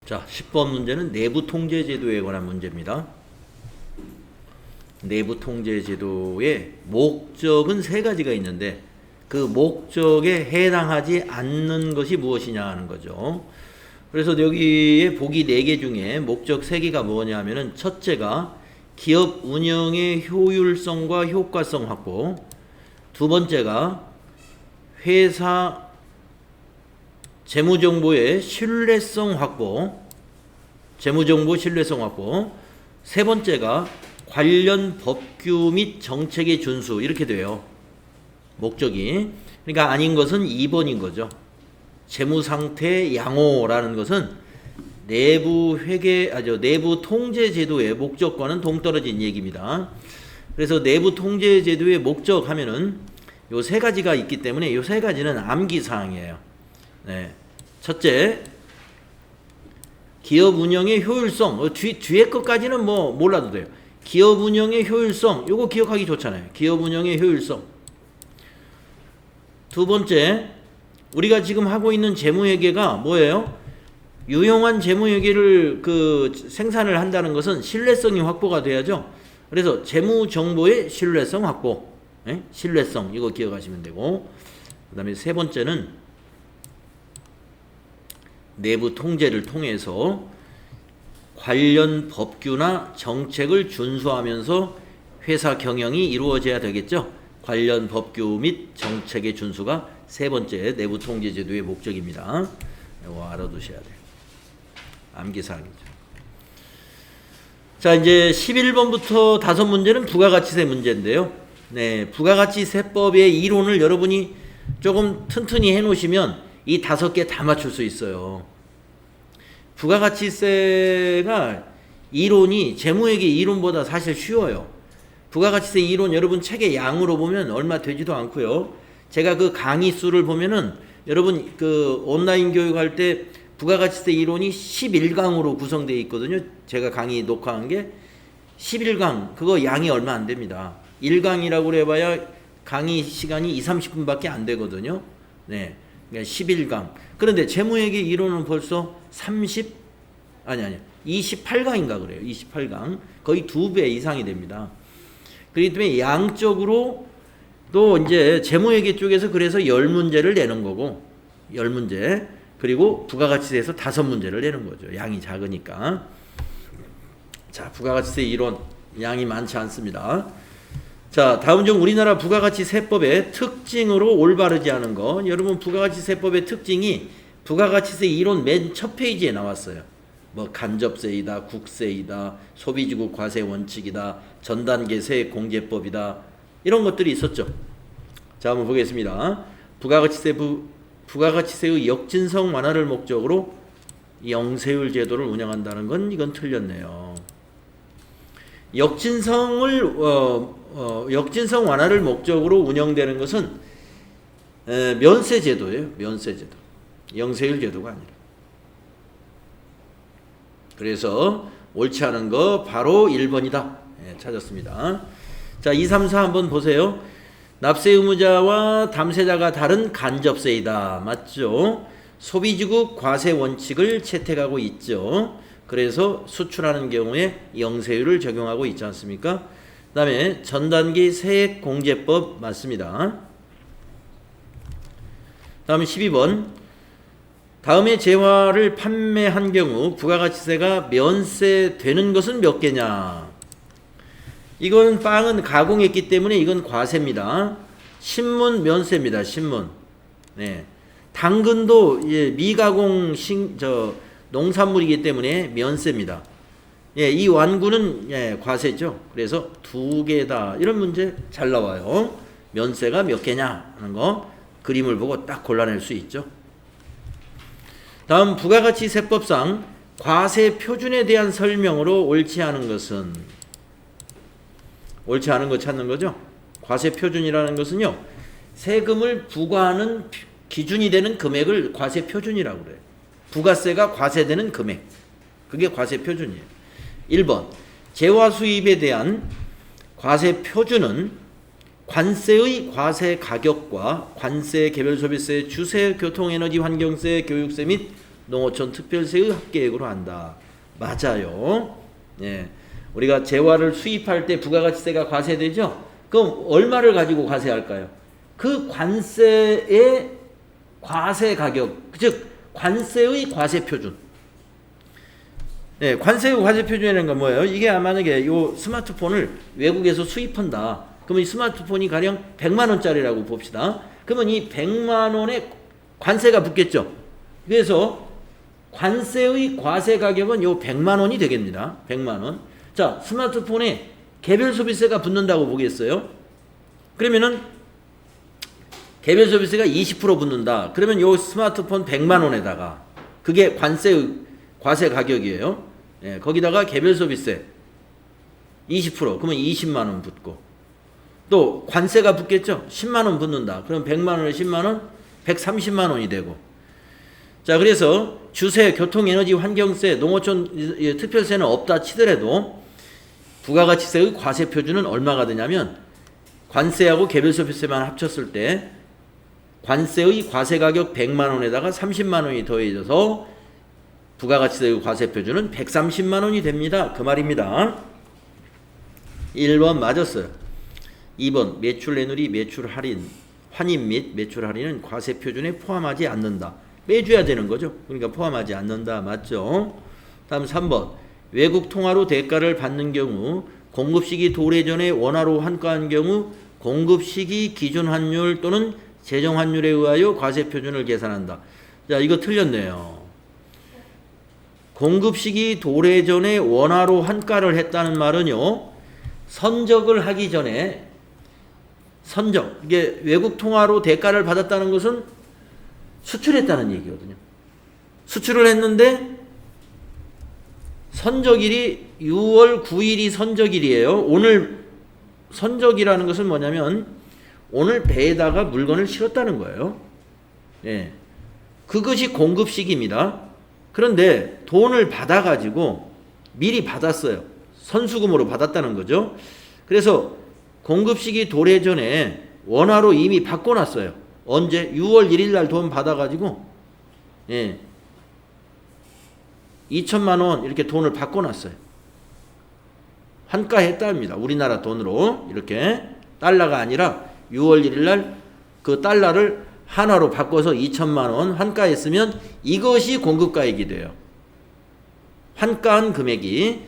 자, 10번 문제는 내부 통제 제도에 관한 문제입니다. 내부 통제 제도의 목적은 세 가지가 있는데 그 목적에 해당하지 않는 것이 무엇이냐 하는 거죠. 그래서 여기에 보기 4개 중에 목적 3개가 뭐냐 하면은 첫째가 기업 운영의 효율성과 효과성 확보, 두 번째가 회사 재무정보의 신뢰성 확보, 재무정보 신뢰성 확보, 세 번째가 관련 법규 및 정책의 준수, 이렇게 돼요. 목적이. 그러니까 아닌 것은 2번인 거죠. 재무상태 양호라는 것은 내부 내부 통제 제도의 목적과는 동떨어진 얘기입니다. 그래서 내부 통제 제도의 목적 하면은 요 세 가지가 있기 때문에 요 세 가지는 암기 사항이에요. 네. 첫째, 기업 운영의 효율성. 뒤에 것까지는 뭐 몰라도 돼요. 기업 운영의 효율성. 요거 기억하기 좋잖아요. 기업 운영의 효율성. 두 번째, 우리가 지금 하고 있는 재무회계가 뭐예요? 유용한 재무회계를 생산을 한다는 것은 신뢰성이 확보가 돼야죠. 그래서 재무정보의 신뢰성 확보. 네? 신뢰성. 이거 기억하시면 되고. 그 다음에 세 번째는 내부 통제를 통해서 관련 법규나 정책을 준수하면서 회사 경영이 이루어져야 되겠죠. 관련 법규 및 정책의 준수가 세 번째 내부 통제 제도의 목적입니다. 이거 알아두셔야 돼요. 암기사항이죠. 자, 이제 11번부터 5문제는 부가가치세 문제인데요. 네, 부가가치세법의 이론을 여러분이 조금 튼튼히 해놓으시면 이 5개 다 맞출 수 있어요. 부가가치세가 이론이 재무회계 이론보다 사실 쉬워요. 부가가치세 이론 여러분 책의 양으로 보면 얼마 되지도 않고요. 제가 그 강의 수를 보면은 여러분 온라인 교육할 때 부가가치세 이론이 11강으로 구성되어 있거든요. 제가 강의 녹화한 게 11강, 그거 양이 얼마 안 됩니다. 1강이라고 해봐야 강의 시간이 20-30분밖에 안 되거든요. 네. 11강. 그런데 재무회계 이론은 벌써 28강인가 그래요. 28강. 거의 2배 이상이 됩니다. 그렇기 때문에 양적으로 또 이제 재무회계 쪽에서 그래서 10문제를 내는 거고, 10문제. 그리고 부가가치세에서 5문제를 내는 거죠. 양이 작으니까. 자, 부가가치세 이론 양이 많지 않습니다. 자, 다음 중 우리나라 부가가치세법의 특징으로 올바르지 않은 거. 여러분, 부가가치세법의 특징이 부가가치세 이론 맨 첫 페이지에 나왔어요. 뭐 간접세이다, 국세이다, 소비지국 과세 원칙이다, 전단계 세액공제법이다, 이런 것들이 있었죠. 자, 한번 보겠습니다. 부가가치세의 역진성 완화를 목적으로 영세율 제도를 운영한다는 건 이건 틀렸네요. 역진성 완화를 목적으로 운영되는 것은 면세 제도예요. 면세 제도. 영세율 제도가 아니라. 그래서 옳지 않은 거 바로 1번이다. 네, 찾았습니다. 자, 2, 3, 4 한번 보세요. 납세 의무자와 담세자가 다른 간접세이다. 맞죠? 소비지국 과세 원칙을 채택하고 있죠. 그래서 수출하는 경우에 영세율을 적용하고 있지 않습니까? 그 다음에 전단기 세액공제법 맞습니다. 다음 12번. 다음에 재화를 판매한 경우 부가가치세가 면세되는 것은 몇 개냐? 이건 빵은 가공했기 때문에 이건 과세입니다. 신문 면세입니다. 신문. 네. 당근도 미가공 농산물이기 때문에 면세입니다. 예, 이 완구는 과세죠. 그래서 2개다. 이런 문제 잘 나와요. 면세가 몇 개냐 하는 거 그림을 보고 딱 골라낼 수 있죠. 다음 부가가치세법상 과세 표준에 대한 설명으로 옳지 않은 것은, 옳지 않은 거 찾는 거죠. 과세 표준이라는 것은요, 세금을 부과하는 기준이 되는 금액을 과세 표준이라고 그래요. 부가세가 과세되는 금액, 그게 과세 표준이에요. 1번 재화 수입에 대한 과세 표준은 관세의 과세 가격과 관세, 개별소비세, 주세, 교통에너지, 환경세, 교육세 및 농어촌 특별세의 합계액으로 한다. 맞아요. 예. 우리가 재화를 수입할 때 부가가치세가 과세되죠? 그럼 얼마를 가지고 과세할까요? 그 관세의 과세 가격, 즉 관세의 과세 표준. 네, 관세의 과세 표준이라는 건 뭐예요? 이게 만약에 요 스마트폰을 외국에서 수입한다. 그러면 이 스마트폰이 가령 100만 원짜리라고 봅시다. 그러면 이 100만 원에 관세가 붙겠죠. 그래서 관세의 과세 가격은 요 100만 원이 되겠습니다. 100만 원. 자, 스마트폰에 개별 소비세가 붙는다고 보겠어요. 그러면은 개별 소비세가 20% 붙는다. 그러면 요 스마트폰 100만 원에다가 그게 관세의 과세 가격이에요. 예, 거기다가 개별 소비세 20% 그러면 20만 원 붙고 또 관세가 붙겠죠. 10만 원 붙는다. 그럼 100만 원에 10만 원 130만 원이 되고 자, 그래서 주세, 교통, 에너지, 환경세, 농어촌 특별세는 없다 치더라도 부가가치세의 과세 표준은 얼마가 되냐면 관세하고 개별 소비세만 합쳤을 때 관세의 과세 가격 100만 원에다가 30만 원이 더해져서 부가가치세의 과세 표준은 130만 원이 됩니다. 그 말입니다. 1번 맞았어요. 2번 매출 내누리, 매출 할인, 환입 및 매출 할인은 과세 표준에 포함하지 않는다. 빼줘야 되는 거죠. 그러니까 포함하지 않는다. 맞죠? 다음 3번 외국 통화로 대가를 받는 경우 공급시기 도래전에 원화로 환가한 경우 공급시기 기준 환율 또는 제정 환율에 의하여 과세 표준을 계산한다. 자, 이거 틀렸네요. 공급시기 도래전에 원화로 환가를 했다는 말은요. 선적을 하기 전에 선적, 이게 외국 통화로 대가를 받았다는 것은 수출했다는 얘기거든요. 수출을 했는데 선적일이 6월 9일이 선적일이에요. 오늘 선적이라는 것은 뭐냐면 오늘 배에다가 물건을 실었다는 거예요. 예. 그것이 공급시기입니다. 그런데 돈을 받아가지고 미리 받았어요. 선수금으로 받았다는 거죠. 그래서 공급시기 도래 전에 원화로 이미 바꿔놨어요. 언제? 6월 1일 날 돈 받아가지고, 예. 2천만 원 이렇게 돈을 바꿔놨어요. 환가했답니다. 우리나라 돈으로. 이렇게. 달러가 아니라 6월 1일 날 그 달러를 한화로 바꿔서 2천만 원 환가했으면 이것이 공급가액이 돼요. 환가한 금액이.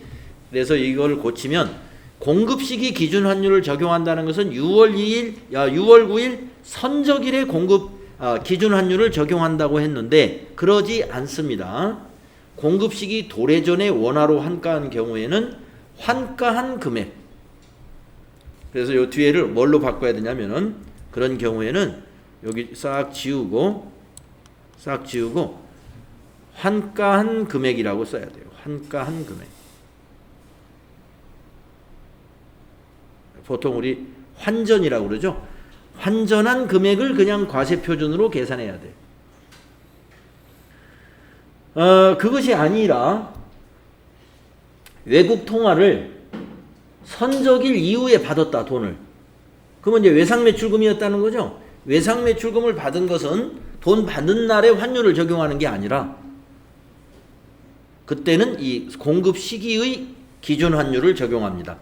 그래서 이걸 고치면 공급시기 기준 환율을 적용한다는 것은 6월 9일 선적일의 기준 환율을 적용한다고 했는데 그러지 않습니다. 공급시기 도래 전에 원화로 환가한 경우에는 환가한 금액. 그래서 이 뒤에를 뭘로 바꿔야 되냐면은 그런 경우에는 여기 싹 지우고 환가한 금액이라고 써야 돼요. 환가한 금액. 보통 우리 환전이라고 그러죠. 환전한 금액을 그냥 과세 표준으로 계산해야 돼. 그것이 아니라 외국 통화를 선적일 이후에 받았다, 돈을. 그러면 이제 외상매출금이었다는 거죠. 외상매출금을 받은 것은 돈 받는 날에 환율을 적용하는 게 아니라 그때는 이 공급 시기의 기준 환율을 적용합니다.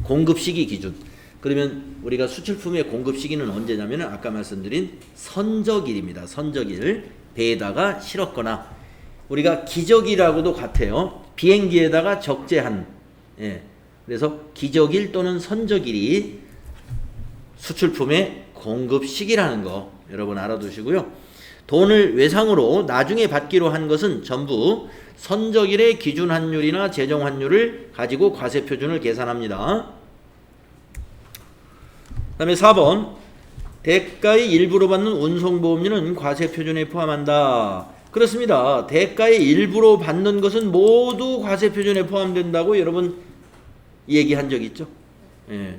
공급 시기 기준. 그러면 우리가 수출품의 공급 시기는 언제냐면 아까 말씀드린 선적일입니다. 선적일. 배에다가 실었거나 우리가 기적이라고도 같아요. 비행기에다가 적재한. 예. 그래서 기적일 또는 선적일이 수출품의 공급 시기라는 거 여러분 알아두시고요. 돈을 외상으로 나중에 받기로 한 것은 전부 선적일의 기준 환율이나 제정 환율을 가지고 과세 표준을 계산합니다. 그 다음에 4번 대가의 일부로 받는 운송보험료는 과세 표준에 포함한다. 그렇습니다. 대가의 일부로 받는 것은 모두 과세 표준에 포함된다고 여러분 얘기한 적 있죠? 예,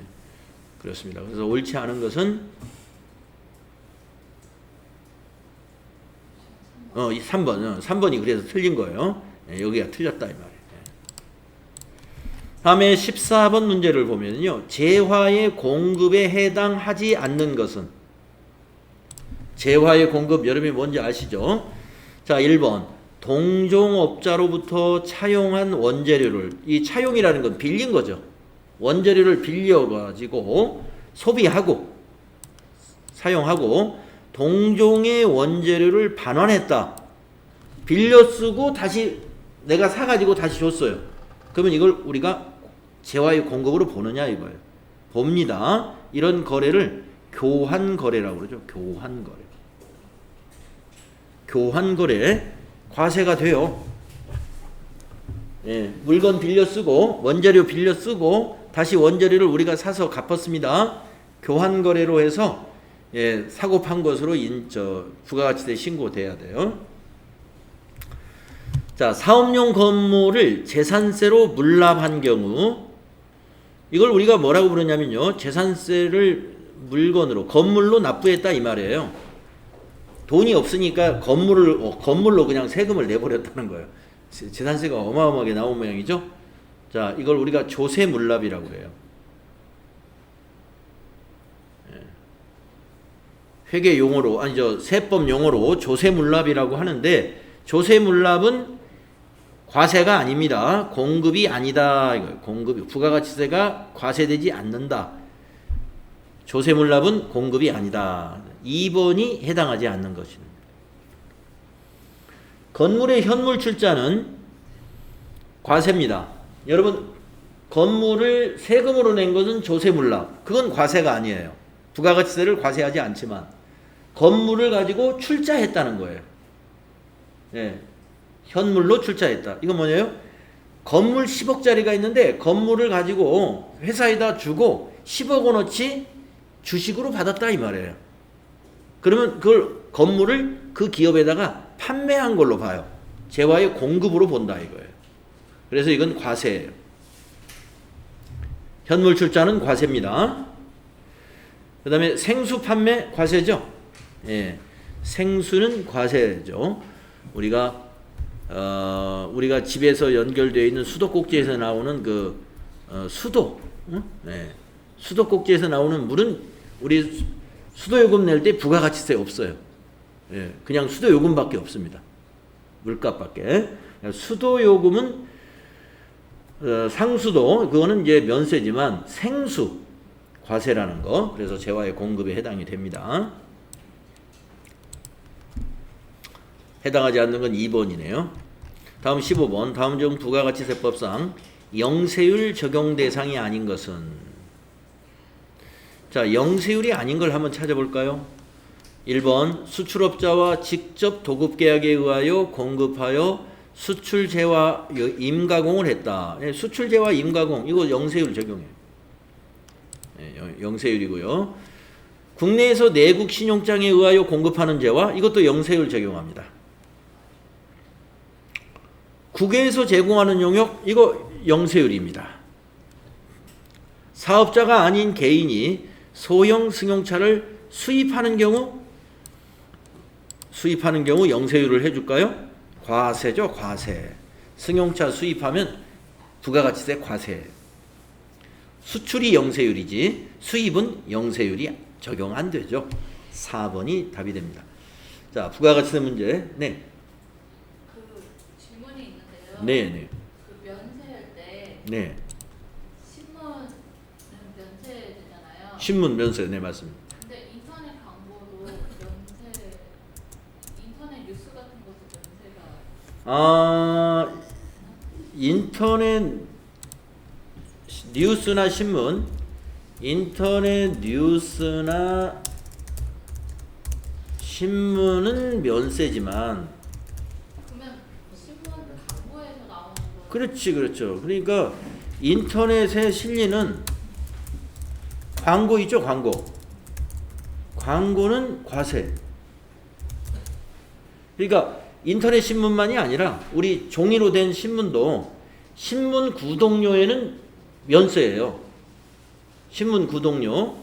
그렇습니다. 그래서 옳지 않은 것은 3번이 그래서 틀린 거예요. 예, 여기가 틀렸다 이 말이에요. 다음에 14번 문제를 보면요. 재화의 공급에 해당하지 않는 것은 재화의 공급 여러분이 뭔지 아시죠? 자, 1번 동종업자로부터 차용한 원재료를, 이 차용이라는 건 빌린 거죠. 원재료를 빌려가지고 소비하고 사용하고 동종의 원재료를 반환했다. 빌려 쓰고 다시 내가 사가지고 다시 줬어요. 그러면 이걸 우리가 재화의 공급으로 보느냐 이거예요. 봅니다. 이런 거래를 교환거래라고 그러죠. 교환거래. 교환거래 과세가 돼요. 예, 물건 빌려 쓰고 원재료 빌려 쓰고 다시 원재료를 우리가 사서 갚았습니다. 교환거래로 해서 예, 사고 판 것으로 부가가치세 신고돼야 돼요. 자, 사업용 건물을 재산세로 물납한 경우 이걸 우리가 뭐라고 부르냐면요. 재산세를 물건으로 건물로 납부했다 이 말이에요. 돈이 없으니까 건물로 그냥 세금을 내버렸다는 거예요. 재산세가 어마어마하게 나온 모양이죠. 자, 이걸 우리가 조세물납이라고 해요. 회계 용어로 세법 용어로 조세물납이라고 하는데 조세물납은 과세가 아닙니다. 공급이 아니다. 공급이 부가가치세가 과세되지 않는다. 조세물납은 공급이 아니다. 2번이 해당하지 않는 것입니다. 건물의 현물 출자는 과세입니다. 여러분 건물을 세금으로 낸 것은 조세물납. 그건 과세가 아니에요. 부가가치세를 과세하지 않지만 건물을 가지고 출자했다는 거예요. 예. 현물로 출자했다. 이건 뭐냐요? 건물 10억짜리가 있는데 건물을 가지고 회사에다 주고 10억 원어치 주식으로 받았다 이 말이에요. 그러면 그걸 건물을 그 기업에다가 판매한 걸로 봐요. 재화의 공급으로 본다 이거예요. 그래서 이건 과세예요. 현물 출자는 과세입니다. 그 다음에 생수 판매 과세죠. 예, 생수는 과세죠. 우리가 집에서 연결되어 있는 수도꼭지에서 나오는 수도, 네. 수도꼭지에서 나오는 물은 우리 수도요금 낼 때 부가가치세 없어요. 예, 그냥 수도요금밖에 없습니다. 물값밖에. 수도요금은 상수도 그거는 이제 면세지만 생수 과세라는 거. 그래서 재화의 공급에 해당이 됩니다. 해당하지 않는 건 2번이네요. 다음 15번. 다음 중 부가가치세법상 영세율 적용 대상이 아닌 것은 자, 영세율이 아닌 걸 한번 찾아볼까요? 1번 수출업자와 직접 도급계약에 의하여 공급하여 수출재화 임가공을 했다. 수출재화 임가공 이거 영세율 적용해요. 영세율이고요. 국내에서 내국 신용장에 의하여 공급하는 재화 이것도 영세율 적용합니다. 국외에서 제공하는 용역 이거 영세율입니다. 사업자가 아닌 개인이 소형 승용차를 수입하는 경우 영세율을 해줄까요? 과세죠. 과세. 승용차 수입하면 부가가치세 과세. 수출이 영세율이지 수입은 영세율이 적용 안 되죠. 4번이 답이 됩니다. 자, 부가가치세 문제. 네. 그 질문이 있는데요. 네. 그 면세할 때 네. 신문은 면세되잖아요. 신문 면세. 네, 맞습니다. 근데 인터넷 광고도 인터넷 뉴스 같은 것도 면세가 인터넷 뉴스나 신문, 인터넷 뉴스나 신문은 면세지만 그러면 신문 광고에서 나오는 거 그렇죠. 그러니까 인터넷에 실리는 광고 있죠, 광고는 과세. 그러니까 인터넷 신문만이 아니라 우리 종이로 된 신문도 신문 구독료에는 면세예요. 신문 구독료.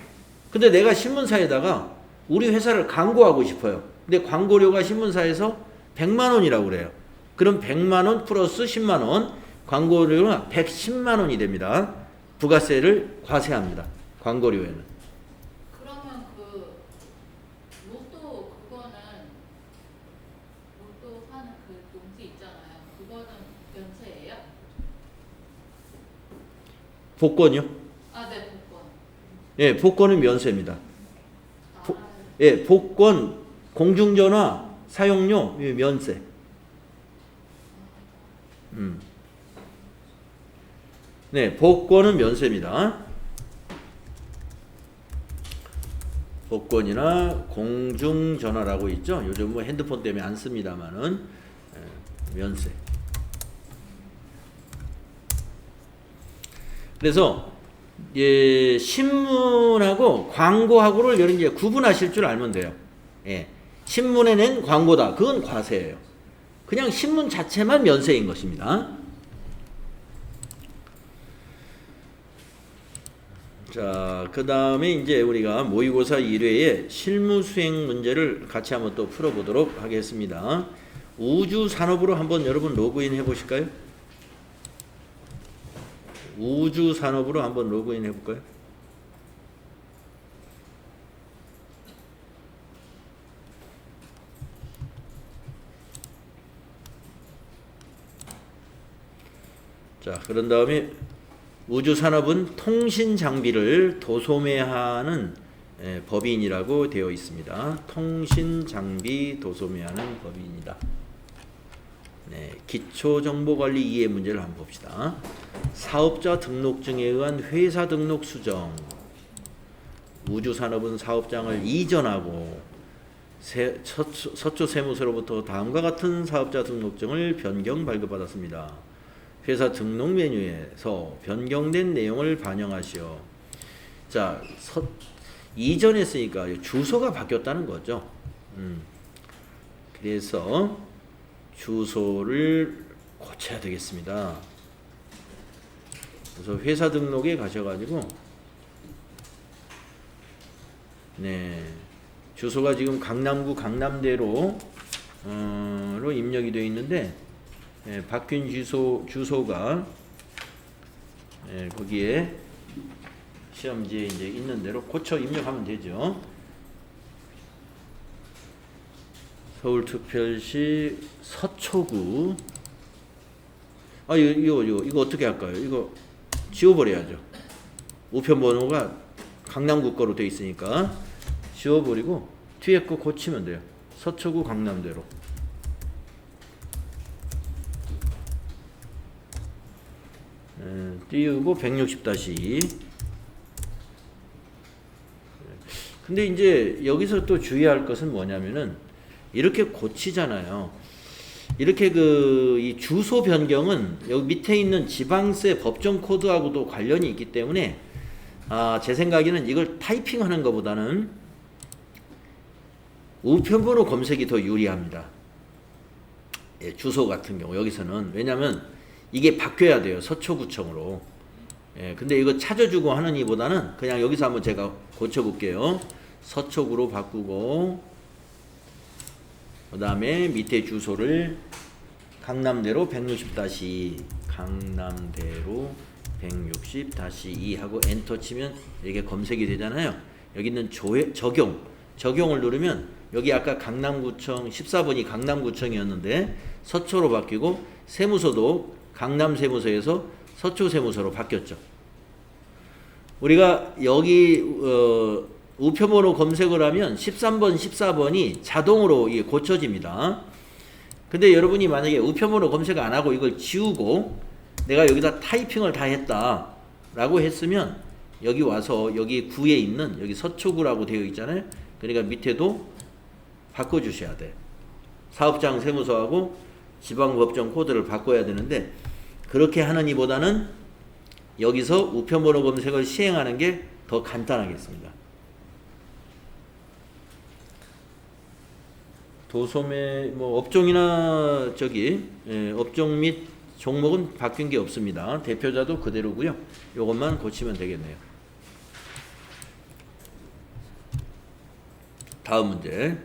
근데 내가 신문사에다가 우리 회사를 광고하고 싶어요. 근데 광고료가 신문사에서 100만 원이라고 그래요. 그럼 100만 원 플러스 10만 원, 광고료가 110만 원이 됩니다. 부가세를 과세합니다. 광고료에는. 그러면 로또 사는 그 용지 복권이요? 네, 복권. 예, 복권은 면세입니다. 아, 예, 복권, 공중전화 사용료 예, 면세. 네, 복권은 면세입니다. 복권이나 공중전화라고 있죠. 요즘 뭐 핸드폰 때문에 안 씁니다만은 면세. 그래서 예, 신문하고 광고하고를 여러분 이제 구분하실 줄 알면 돼요. 예, 신문에 낸 광고다. 그건 과세예요. 그냥 신문 자체만 면세인 것입니다. 자, 그 다음에 이제 우리가 모의고사 1회에 실무 수행 문제를 같이 한번 또 풀어보도록 하겠습니다. 우주산업으로 한번 여러분 로그인 해보실까요? 우주산업으로 한번 로그인 해볼까요? 자, 그런 다음에 우주산업은 통신장비를 도소매하는 법인이라고 되어 있습니다. 통신장비 도소매하는 법인이다. 네, 기초정보관리 이해 문제를 한번 봅시다. 사업자 등록증에 의한 회사 등록 수정. 우주산업은 사업장을 이전하고 서초세무서로부터 다음과 같은 사업자 등록증을 변경 발급받았습니다. 회사 등록 메뉴에서 변경된 내용을 반영하시오. 자, 이전했으니까 주소가 바뀌었다는 거죠. 그래서 주소를 고쳐야 되겠습니다. 그래서 회사 등록에 가셔가지고 네, 주소가 지금 강남구 강남대로 로 입력이 되어 있는데 예, 바뀐 주소가 예, 거기에 시험지에 이제 있는 대로 고쳐 입력하면 되죠. 서울특별시 서초구. 아, 이거 어떻게 할까요? 이거 지워버려야죠. 우편번호가 강남구 거로 되어 있으니까 지워버리고 뒤에 거 고치면 돼요. 서초구 강남대로. 띄우고 160-2. 근데 이제 여기서 또 주의할 것은 뭐냐면은 이렇게 고치잖아요. 이렇게 이 주소 변경은 여기 밑에 있는 지방세 법정 코드하고도 관련이 있기 때문에 제 생각에는 이걸 타이핑하는 것보다는 우편번호 검색이 더 유리합니다. 예, 주소 같은 경우 여기서는 왜냐하면 이게 바뀌어야 돼요. 서초구청으로. 예, 근데 이거 찾아주고 하는 이보다는 그냥 여기서 한번 제가 고쳐볼게요. 서초구로 바꾸고 그 다음에 밑에 주소를 강남대로 160-2 강남대로 160-2 하고 엔터 치면 이게 검색이 되잖아요. 여기 있는 적용을 누르면 여기 아까 강남구청 14번이 강남구청이었는데 서초로 바뀌고 세무서도 강남세무서에서 서초세무서로 바뀌었죠. 우리가 여기 우편번호 검색을 하면 13번, 14번이 자동으로 이게 고쳐집니다. 근데 여러분이 만약에 우편번호 검색 안 하고 이걸 지우고 내가 여기다 타이핑을 다 했다 라고 했으면 여기 와서 여기 구에 있는 여기 서초구라고 되어 있잖아요. 그러니까 밑에도 바꿔주셔야 돼. 사업장 세무서하고 지방법정 코드를 바꿔야 되는데 그렇게 하는 이보다는 여기서 우편번호 검색을 시행하는 게 더 간단하겠습니다. 도소매 업종이나 업종 및 종목은 바뀐 게 없습니다. 대표자도 그대로고요. 이것만 고치면 되겠네요. 다음 문제.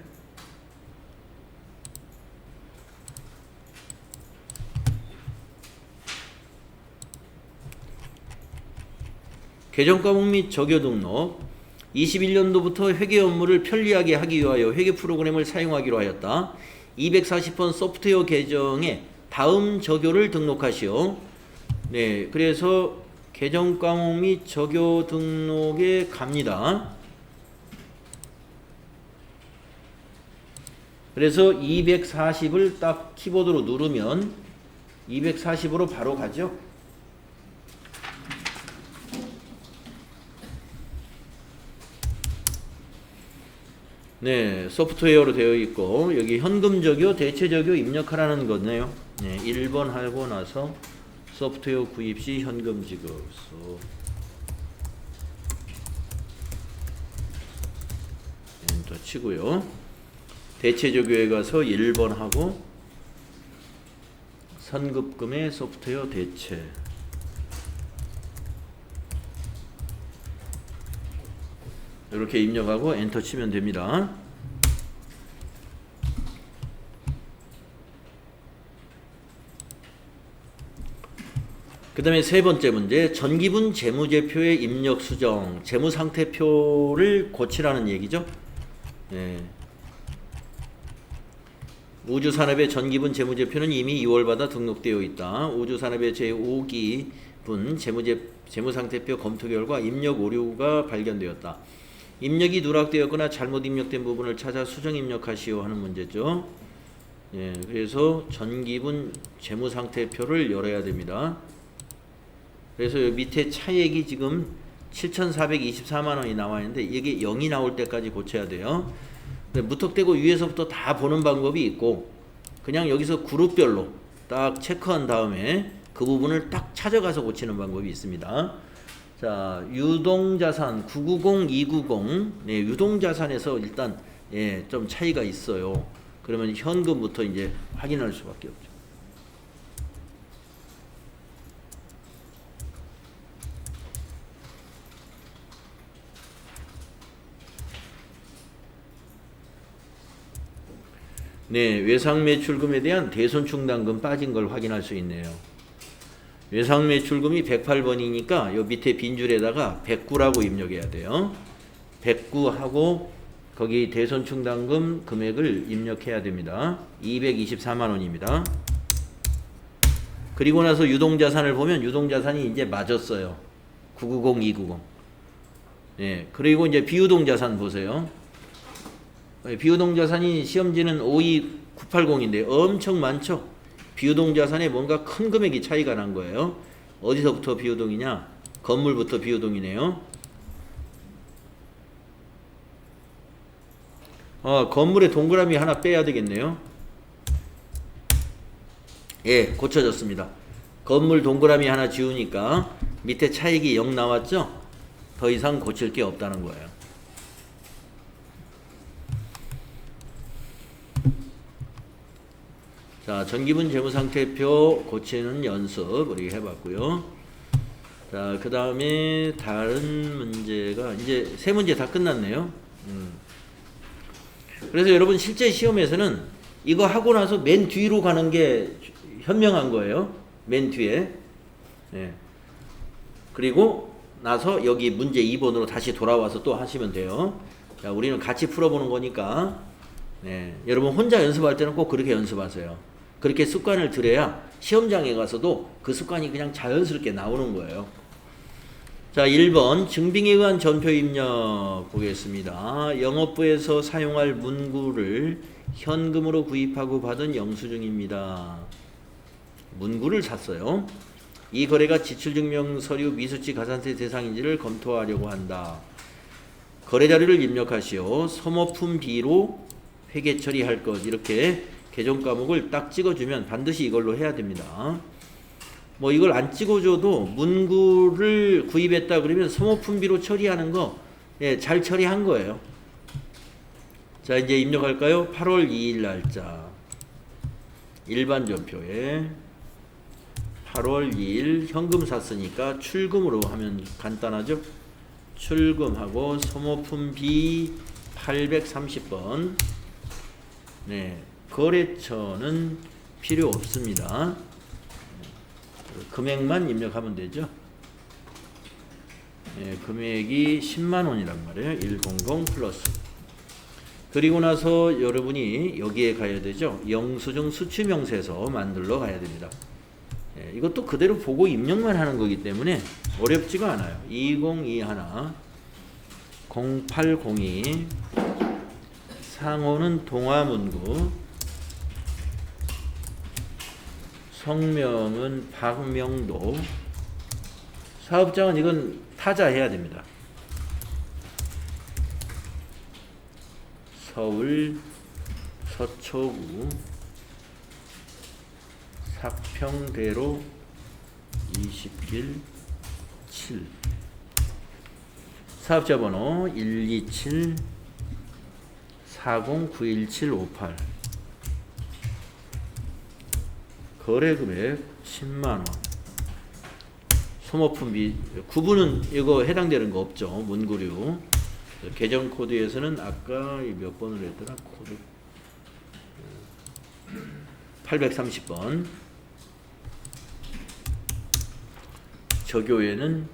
개정 과목 및 적용 등록 21년도부터 회계 업무를 편리하게 하기 위하여 회계 프로그램을 사용하기로 하였다. 240번 소프트웨어 개정에 다음 적용을 등록하시오. 네, 그래서 개정 과목 및 적요 등록에 갑니다. 그래서 240을 딱 키보드로 누르면 240으로 바로 가죠. 네, 소프트웨어로 되어 있고 여기 현금 적요, 대체 적요 입력하라는 거네요. 네, 1번 하고 나서 소프트웨어 구입 시 현금 지급서 엔터 치고요. 대체 적요에 가서 1번 하고 선급금의 소프트웨어 대체 이렇게 입력하고 엔터 치면 됩니다. 그 다음에 세 번째 문제, 전기분 재무제표의 입력 수정, 재무상태표를 고치라는 얘기죠. 네. 우주산업의 전기분 재무제표는 이미 2월마다 등록되어 있다. 우주산업의 제5기분 재무상태표 검토 결과 입력 오류가 발견되었다. 입력이 누락되었거나 잘못 입력된 부분을 찾아 수정 입력하시오 하는 문제죠. 예, 그래서 전기분 재무상태표를 열어야 됩니다. 그래서 밑에 차액이 지금 7,424만원이 나와 있는데 이게 0이 나올 때까지 고쳐야 돼요. 무턱대고 위에서부터 다 보는 방법이 있고 그냥 여기서 그룹별로 딱 체크한 다음에 그 부분을 딱 찾아가서 고치는 방법이 있습니다. 자, 유동자산 990, 290. 네, 유동자산에서 일단 예, 좀 차이가 있어요. 그러면 현금부터 이제 확인할 수밖에 없죠. 네, 외상매출금에 대한 대손충당금 빠진 걸 확인할 수 있네요. 외상매출금이 108번이니까 요 밑에 빈 줄에다가 109라고 입력해야 돼요. 109하고 거기 대손충당금 금액을 입력해야 됩니다. 224만원입니다. 그리고 나서 유동자산을 보면 유동자산이 이제 맞았어요. 990, 290. 네, 그리고 이제 비유동자산 보세요. 비유동자산이 시험지는 52980인데 엄청 많죠. 비유동자산에 뭔가 큰 금액이 차이가 난 거예요. 어디서부터 비유동이냐? 건물부터 비유동이네요. 건물에 동그라미 하나 빼야 되겠네요. 예, 고쳐졌습니다. 건물 동그라미 하나 지우니까 밑에 차익이 0 나왔죠? 더 이상 고칠 게 없다는 거예요. 자, 전기분 재무상태표 고치는 연습 우리 해봤고요. 자, 그 다음에 다른 문제가 이제 세 문제 다 끝났네요. 그래서 여러분 실제 시험에서는 이거 하고 나서 맨 뒤로 가는 게 현명한 거예요. 맨 뒤에. 네. 그리고 나서 여기 문제 2번으로 다시 돌아와서 또 하시면 돼요. 자, 우리는 같이 풀어보는 거니까 네. 여러분 혼자 연습할 때는 꼭 그렇게 연습하세요. 그렇게 습관을 들여야 시험장에 가서도 그 습관이 그냥 자연스럽게 나오는 거예요. 자, 1번 증빙에 의한 전표 입력 보겠습니다. 영업부에서 사용할 문구를 현금으로 구입하고 받은 영수증입니다. 문구를 샀어요. 이 거래가 지출증명 서류 미수치 가산세 대상인지를 검토하려고 한다. 거래 자료를 입력하시오. 소모품 B로 회계 처리할 것. 이렇게 개정 과목을 딱 찍어주면 반드시 이걸로 해야 됩니다. 뭐 이걸 안 찍어줘도 문구를 구입했다 그러면 소모품비로 처리하는 거 예, 잘 처리한 거예요. 자, 이제 입력할까요? 8월 2일 날짜 일반 전표에 8월 2일 현금 샀으니까 출금으로 하면 간단하죠. 출금하고 소모품비 830번. 네, 거래처는 필요 없습니다. 금액만 입력하면 되죠. 예, 금액이 10만원이란 말이에요. 100 플러스. 그리고 나서 여러분이 여기에 가야 되죠. 영수증 수취명세서 만들러 가야 됩니다. 예, 이것도 그대로 보고 입력만 하는 거기 때문에 어렵지가 않아요. 2021 0802 상호는 동화문구, 성명은 박명도, 사업장은 이건 타자 해야 됩니다. 서울 서초구 삭평대로 20길 7, 사업자 번호 127 40-91758, 거래금액 10만원, 소모품비 구분은 이거 해당되는 거 없죠. 문구류. 계정 코드에서는 아까 몇 번을 했더라? 코드 830번. 저교에는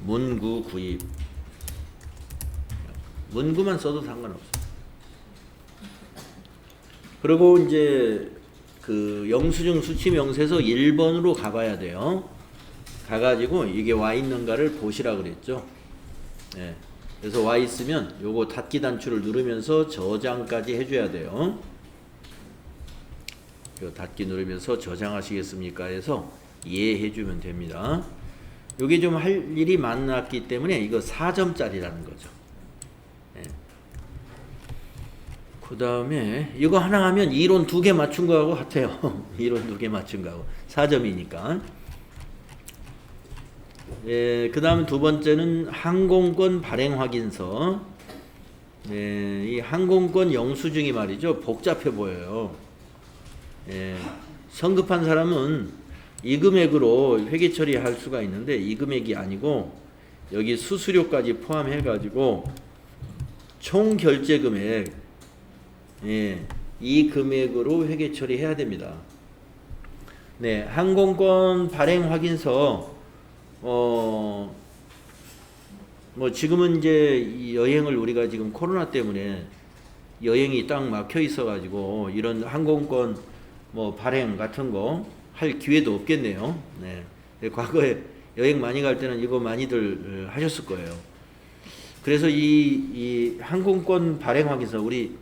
문구 구입. 문구만 써도 상관없어요. 그리고 이제 그 영수증 수취 명세서 1번으로 가봐야 돼요. 가가지고 이게 와 있는가를 보시라 그랬죠. 네. 그래서 와 있으면 요거 닫기 단추를 누르면서 저장까지 해줘야 돼요. 요 닫기 누르면서 저장하시겠습니까 해서 예 해주면 됩니다. 요게 좀 할 일이 많았기 때문에 이거 4점짜리라는 거죠. 네. 그 다음에 이거 하나 하면 이론 2개 맞춘 거하고 같아요. 이론 2개 맞춘 거하고 4점이니까. 예, 그 다음 두 번째는 항공권 발행 확인서. 예, 이 항공권 영수증이 말이죠. 복잡해 보여요. 예, 성급한 사람은 이 금액으로 회계 처리할 수가 있는데 이 금액이 아니고 여기 수수료까지 포함해 가지고 총 결제 금액, 예, 이 금액으로 회계 처리해야 됩니다. 네, 항공권 발행 확인서 뭐 지금은 이제 이 여행을 우리가 지금 코로나 때문에 여행이 딱 막혀 있어 가지고 이런 항공권 뭐 발행 같은 거 할 기회도 없겠네요. 네. 과거에 여행 많이 갈 때는 이거 많이들 하셨을 거예요. 그래서 이 항공권 발행 확인서 우리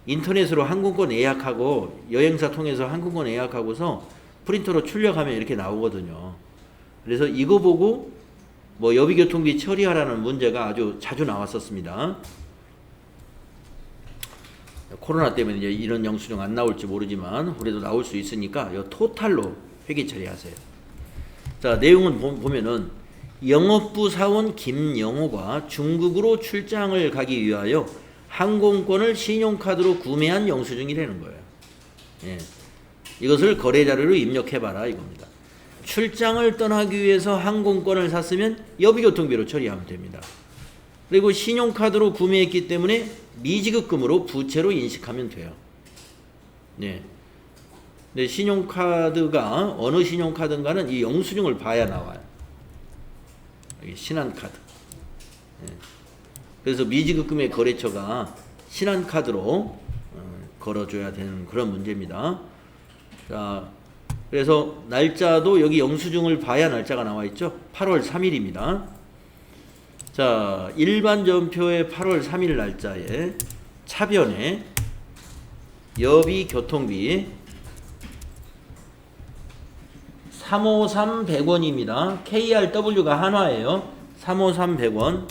인터넷으로 항공권 예약하고 여행사 통해서 항공권 예약하고서 프린터로 출력하면 이렇게 나오거든요. 그래서 이거 보고 뭐 여비교통비 처리하라는 문제가 아주 자주 나왔었습니다. 코로나 때문에 이제 이런 영수증 안 나올지 모르지만 그래도 나올 수 있으니까 이 토탈로 회계 처리하세요. 자, 내용은 보면은 영업부 사원 김영호가 중국으로 출장을 가기 위하여 항공권을 신용카드로 구매한 영수증이라는 거예요. 예. 이것을 거래자료로 입력해봐라 이겁니다. 출장을 떠나기 위해서 항공권을 샀으면 여비교통비로 처리하면 됩니다. 그리고 신용카드로 구매했기 때문에 미지급금으로 부채로 인식하면 돼요. 네. 근데 신용카드가 어느 신용카드인가는 이 영수증을 봐야 나와요. 여기 신한카드. 네. 그래서 미지급금의 거래처가 신한카드로 걸어줘야 되는 그런 문제입니다. 자, 그래서 날짜도 여기 영수증을 봐야 날짜가 나와 있죠. 8월 3일입니다. 자, 일반 전표의 8월 3일 날짜에 차변에 여비 교통비 353 100원입니다. KRW가 한화예요. 353 100원.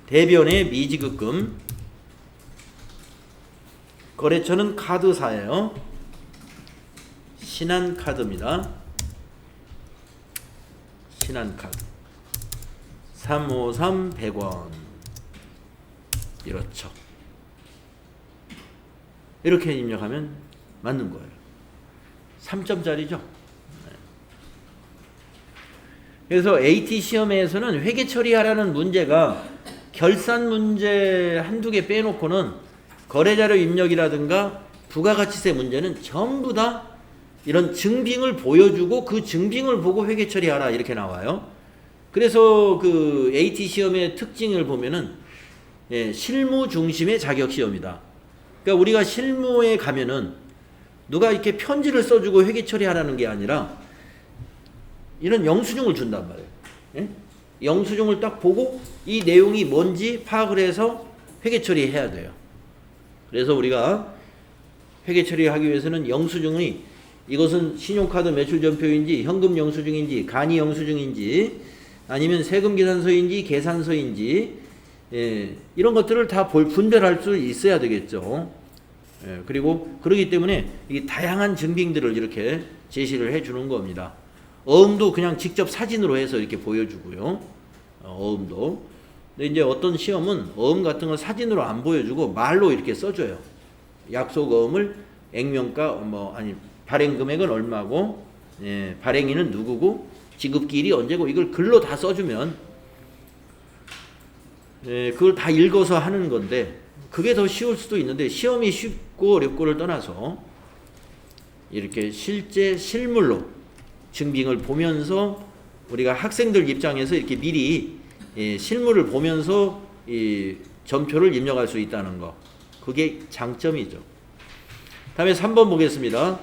대변에 미지급금. 거래처는 카드사예요. 신한카드입니다. 신한카드. 353 100원. 이렇죠. 이렇게 입력하면 맞는 거예요. 3점짜리죠. 그래서 AT 시험에서는 회계 처리하라는 문제가 결산 문제 한두 개 빼놓고는 거래자료 입력이라든가 부가가치세 문제는 전부 다 이런 증빙을 보여주고 그 증빙을 보고 회계 처리하라 이렇게 나와요. 그래서 그 AT 시험의 특징을 보면은 실무 중심의 자격 시험이다. 그러니까 우리가 실무에 가면은 누가 이렇게 편지를 써주고 회계 처리하라는 게 아니라 이런 영수증을 준단 말이에요. 예? 영수증을 딱 보고 이 내용이 뭔지 파악을 해서 회계 처리해야 돼요. 그래서 우리가 회계 처리하기 위해서는 영수증이 이것은 신용카드 매출 전표인지 현금 영수증인지 간이 영수증인지 아니면 세금 계산서인지 계산서인지 이런 것들을 다 분별할 수 있어야 되겠죠. 그리고 그러기 때문에 이 다양한 증빙들을 이렇게 제시를 해 주는 겁니다. 어음도 그냥 직접 사진으로 해서 이렇게 보여주고요. 어음도. 근데 이제 어떤 시험은 어음 같은 거 사진으로 안 보여주고 말로 이렇게 써줘요. 약속 어음을 액면가 발행 금액은 얼마고, 발행인은 누구고, 지급기일이 언제고 이걸 글로 다 써주면 그걸 다 읽어서 하는 건데 그게 더 쉬울 수도 있는데 시험이 쉽고 어렵고를 떠나서 이렇게 실제 실물로 증빙을 보면서 우리가 학생들 입장에서 이렇게 미리 실물을 보면서 이 점표를 입력할 수 있다는 거, 그게 장점이죠. 다음에 3번 보겠습니다.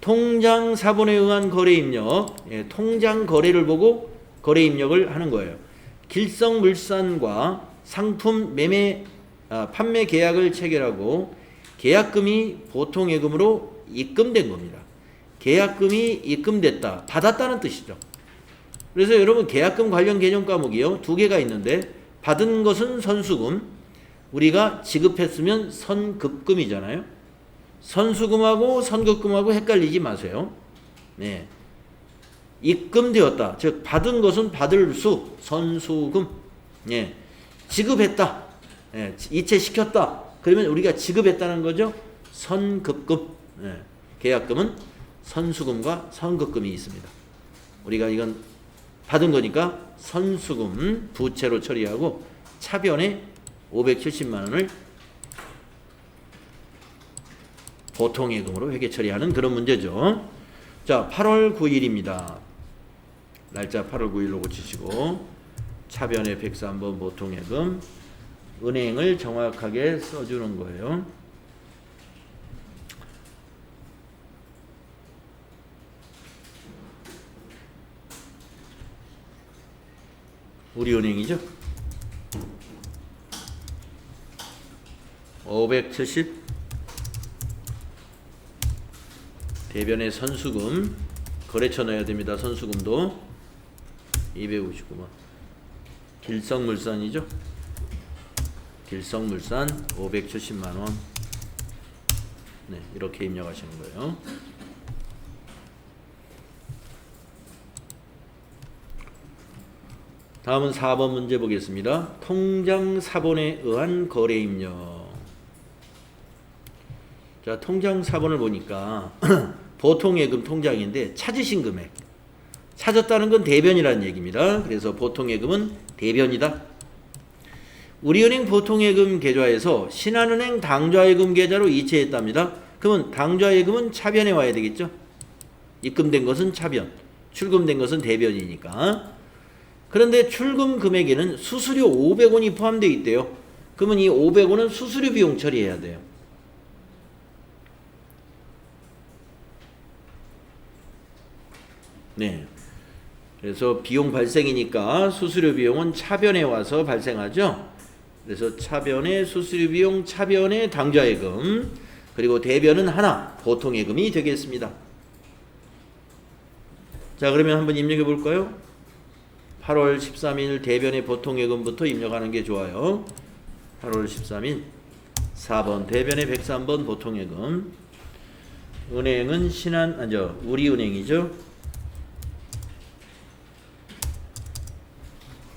통장 사본에 의한 거래 입력, 통장 거래를 보고 거래 입력을 하는 거예요. 길성물산과 상품 판매 계약을 체결하고 계약금이 보통예금으로 입금된 겁니다. 계약금이 입금됐다, 받았다는 뜻이죠. 그래서 여러분 계약금 관련 개념 과목이요, 2개가 있는데 받은 것은 선수금, 우리가 지급했으면 선급금이잖아요. 선수금하고 선급금하고 헷갈리지 마세요. 네. 입금되었다, 즉 받은 것은 받을 수, 선수금. 네. 지급했다, 이체시켰다, 그러면 우리가 지급했다는 거죠. 선급금. 계약금은 선수금과 선급금이 있습니다. 우리가 이건 받은 거니까 선수금 부채로 처리하고 차변에 570만 원을 보통예금으로 회계 처리하는 그런 문제죠. 자, 8월 9일입니다. 날짜 8월 9일로 고치시고 차변에 103번 보통예금, 은행을 정확하게 써주는 거예요. 우리은행이죠. 570 대변의 선수금, 거래처 넣어야 됩니다. 선수금도 259만. 길성물산이죠. 길성물산 570만 원. 네, 이렇게 입력하시는 거예요. 다음은 4번 문제 보겠습니다. 통장 사본에 의한 거래 입력. 자, 통장 사본을 보니까 보통예금 통장인데 찾으신 금액, 찾았다는 건 대변이라는 얘기입니다. 그래서 보통예금은 대변이다. 우리은행 보통예금 계좌에서 신한은행 당좌예금 계좌로 이체했답니다. 그러면 당좌예금은 차변에 와야 되겠죠. 입금된 것은 차변, 출금된 것은 대변이니까. 그런데 출금 금액에는 수수료 500원이 포함되어 있대요. 그러면 이 500원은 수수료 비용 처리해야 돼요. 네. 그래서 비용 발생이니까 수수료 비용은 차변에 와서 발생하죠. 그래서 차변의 수수료 비용, 차변의 당좌예금, 그리고 대변은 하나, 보통예금이 되겠습니다. 자, 그러면 한번 입력해 볼까요? 8월 13일 대변의 보통예금부터 입력하는 게 좋아요. 8월 13일 4번 대변의 103번 보통예금. 은행은 우리은행이죠.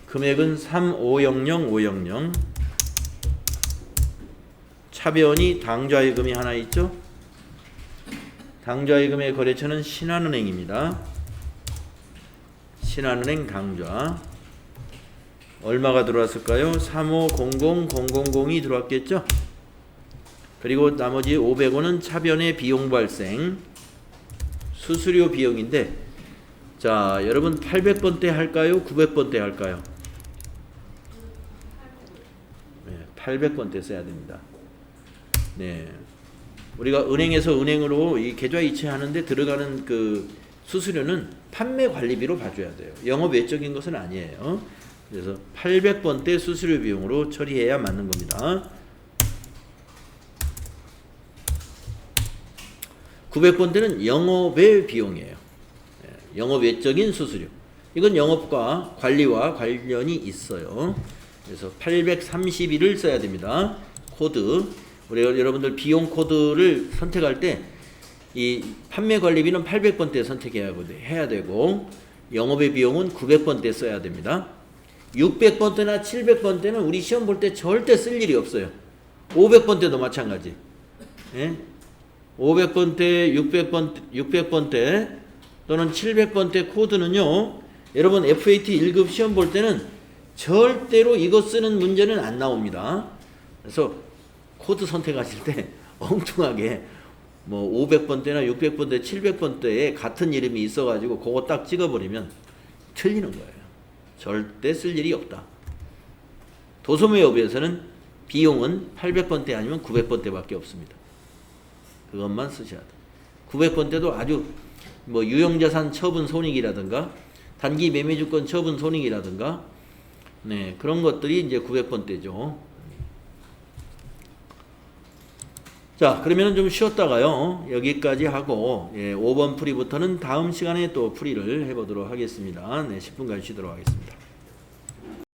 금액은 3500500. 차변이 당좌예금이 하나 있죠. 당좌예금의 거래처는 신한은행입니다. 신한은행 당좌. 얼마가 들어왔을까요? 3500000이 들어왔겠죠. 그리고 나머지 500원은 차변의 비용 발생, 수수료 비용인데, 자, 여러분 800번대 할까요? 900번대 할까요? 네, 800번대 써야 됩니다. 네, 우리가 은행에서 은행으로 이 계좌 이체하는데 들어가는 그 수수료는 판매 관리비로 봐줘야 돼요. 영업 외적인 것은 아니에요. 그래서 800번대 수수료 비용으로 처리해야 맞는 겁니다. 900번대는 영업의 비용이에요. 영업 외적인 수수료. 이건 영업과 관리와 관련이 있어요. 그래서 831을 써야 됩니다. 코드. 우리 여러분들 비용 코드를 선택할 때 이 판매 관리비는 800번대 선택해야 되고 영업의 비용은 900번대 써야 됩니다. 600번대나 700번대는 우리 시험 볼 때 절대 쓸 일이 없어요. 500번대도 마찬가지. 예? 500번대, 600번대 또는 700번대 코드는요. 여러분 FAT 1급 시험 볼 때는 절대로 이거 쓰는 문제는 안 나옵니다. 그래서 코드 선택하실 때 엉뚱하게 뭐 500번대나 600번대, 700번대에 같은 이름이 있어가지고 그거 딱 찍어버리면 틀리는 거예요. 절대 쓸 일이 없다. 도소매업에서는 비용은 800번대 아니면 900번대밖에 없습니다. 그것만 쓰셔야 돼요. 900번대도 아주 뭐 유형자산 처분 손익이라든가 단기 매매주권 처분 손익이라든가 네, 그런 것들이 이제 900번대죠. 자, 그러면 좀 쉬었다가요. 여기까지 하고 5번 풀이부터는 다음 시간에 또 풀이를 해보도록 하겠습니다. 네, 10분간 쉬도록 하겠습니다.